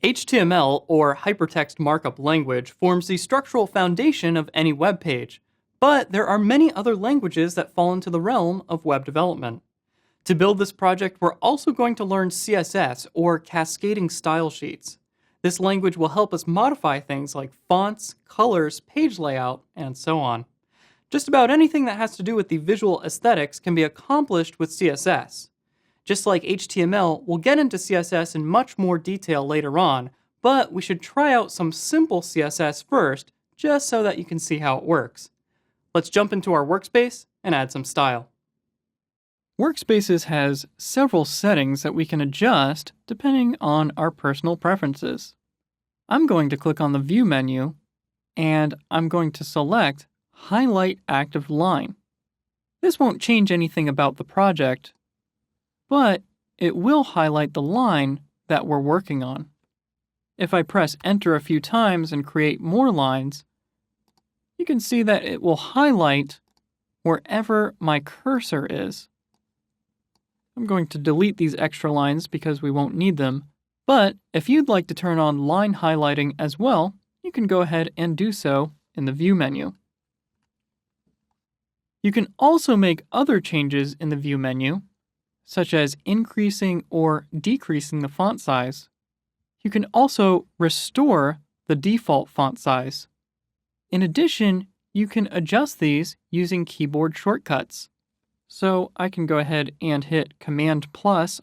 HTML, or Hypertext Markup Language, forms the structural foundation of any web page, but there are many other languages that fall into the realm of web development. To build this project, we're also going to learn CSS, or Cascading Style Sheets. This language will help us modify things like fonts, colors, page layout, and so on. Just about anything that has to do with the visual aesthetics can be accomplished with CSS. Just like HTML, we'll get into CSS in much more detail later on, but we should try out some simple CSS first, just so that you can see how it works. Let's jump into our workspace and add some style. Workspaces has several settings that we can adjust depending on our personal preferences. I'm going to click on the View menu, and I'm going to select Highlight Active Line. This won't change anything about the project, but it will highlight the line that we're working on. If I press Enter a few times and create more lines, you can see that it will highlight wherever my cursor is. I'm going to delete these extra lines because we won't need them, but if you'd like to turn on line highlighting as well, you can go ahead and do so in the View menu. You can also make other changes in the View menu, such as increasing or decreasing the font size. You can also restore the default font size. In addition, you can adjust these using keyboard shortcuts. So I can go ahead and hit Command+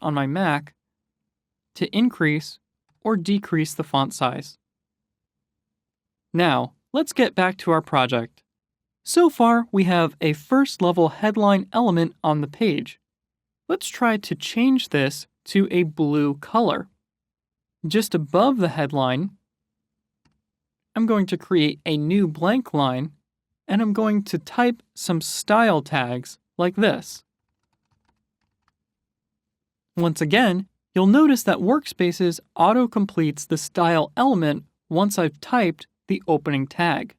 on my Mac to increase or decrease the font size. Now, let's get back to our project. So far, we have a first-level headline element on the page. Let's try to change this to a blue color. Just above the headline, I'm going to create a new blank line, and I'm going to type some style tags like this. Once again, you'll notice that Workspaces auto-completes the style element once I've typed the opening tag.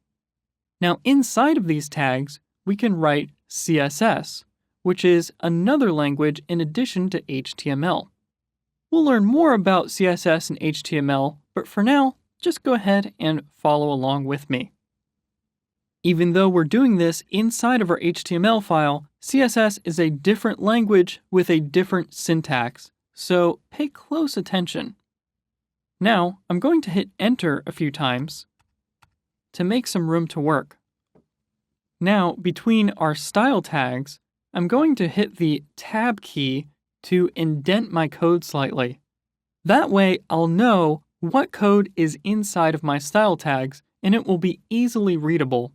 Now inside of these tags, we can write CSS, which is another language in addition to HTML. We'll learn more about CSS and HTML, but for now, just go ahead and follow along with me. Even though we're doing this inside of our HTML file, CSS is a different language with a different syntax, so pay close attention. Now, I'm going to hit Enter a few times to make some room to work. Now, between our style tags, I'm going to hit the Tab key to indent my code slightly. That way, I'll know what code is inside of my style tags, and it will be easily readable.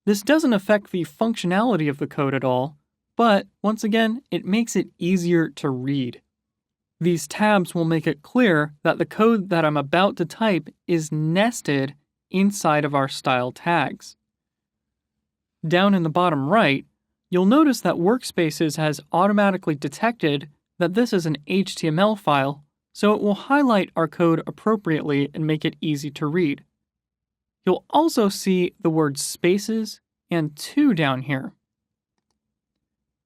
This doesn't affect the functionality of the code at all, but once again, it makes it easier to read. These tabs will make it clear that the code that I'm about to type is nested inside of our style tags. Down in the bottom right, you'll notice that Workspaces has automatically detected that this is an HTML file, so it will highlight our code appropriately and make it easy to read. You'll also see the word spaces and to down here.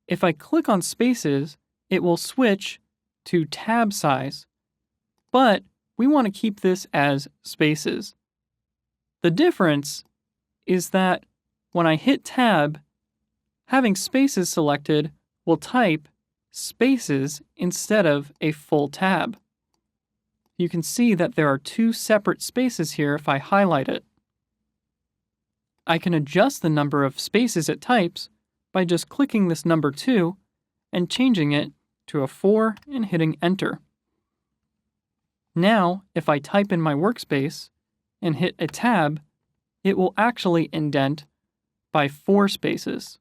If I click on spaces, it will switch to tab size, but we want to keep this as spaces. The difference is that when I hit tab, having spaces selected will type spaces instead of a full tab. You can see that there are two separate spaces here if I highlight it. I can adjust the number of spaces it types by just clicking this number 2 and changing it to a 4 and hitting Enter. Now, if I type in my workspace and hit a tab, it will actually indent by 4 spaces.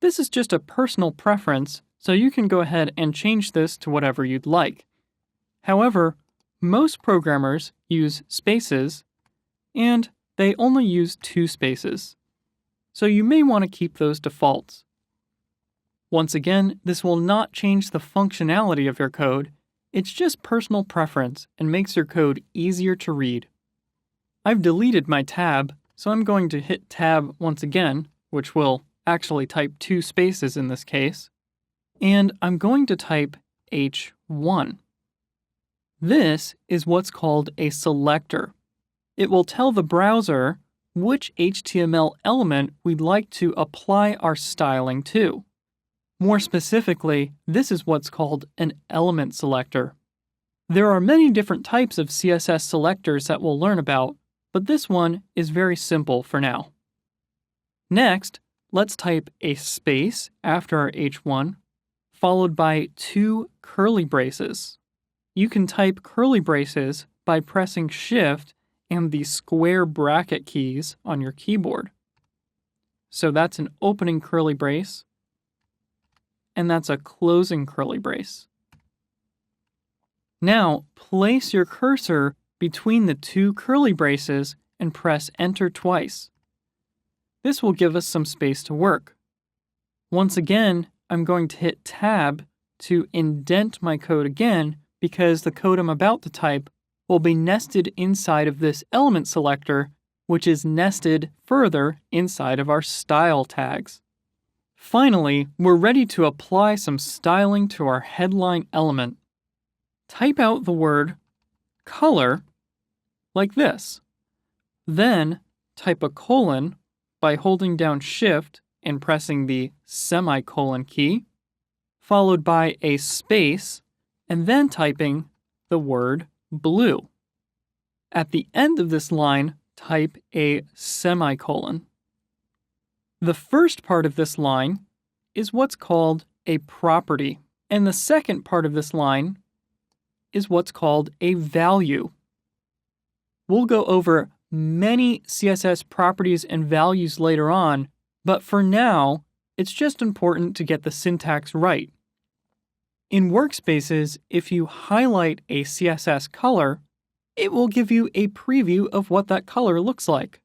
This is just a personal preference, so you can go ahead and change this to whatever you'd like. However, most programmers use spaces, and they only use 2 spaces, so you may want to keep those defaults. Once again, this will not change the functionality of your code, it's just personal preference and makes your code easier to read. I've deleted my tab, so I'm going to hit tab once again, which will actually type 2 spaces in this case, and I'm going to type H1. This is what's called a selector. It will tell the browser which HTML element we'd like to apply our styling to. More specifically, this is what's called an element selector. There are many different types of CSS selectors that we'll learn about, but this one is very simple for now. Next, let's type a space after our H1, followed by 2 curly braces. You can type curly braces by pressing Shift and the square bracket keys on your keyboard. So that's an opening curly brace, and that's a closing curly brace. Now, place your cursor between the 2 curly braces and press Enter twice. This will give us some space to work. Once again, I'm going to hit Tab to indent my code again because the code I'm about to type will be nested inside of this element selector, which is nested further inside of our style tags. Finally, we're ready to apply some styling to our headline element. Type out the word color like this. Then type a colon by holding down Shift and pressing the semicolon key, followed by a space, and then typing the word blue. At the end of this line, type a semicolon. The first part of this line is what's called a property, and the second part of this line is what's called a value. We'll go over many CSS properties and values later on, but for now, it's just important to get the syntax right. In Workspaces, if you highlight a CSS color, it will give you a preview of what that color looks like.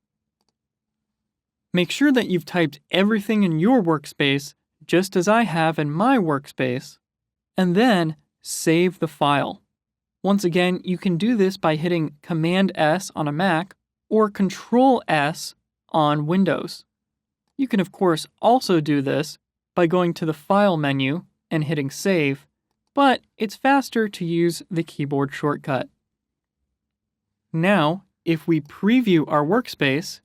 Make sure that you've typed everything in your workspace, just as I have in my workspace, and then save the file. Once again, you can do this by hitting Command-S on a Mac or Control-S on Windows. You can, of course, also do this by going to the File menu and hitting Save, but it's faster to use the keyboard shortcut. Now, if we preview our workspace,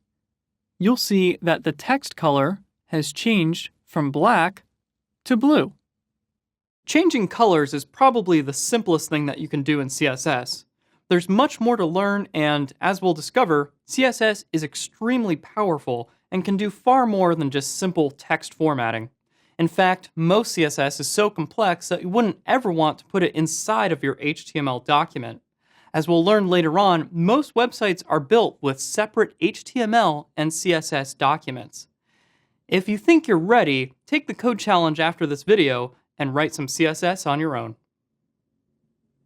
you'll see that the text color has changed from black to blue. Changing colors is probably the simplest thing that you can do in CSS. There's much more to learn, and as we'll discover, CSS is extremely powerful and can do far more than just simple text formatting. In fact, most CSS is so complex that you wouldn't ever want to put it inside of your HTML document. As we'll learn later on, most websites are built with separate HTML and CSS documents. If you think you're ready, take the code challenge after this video and write some CSS on your own.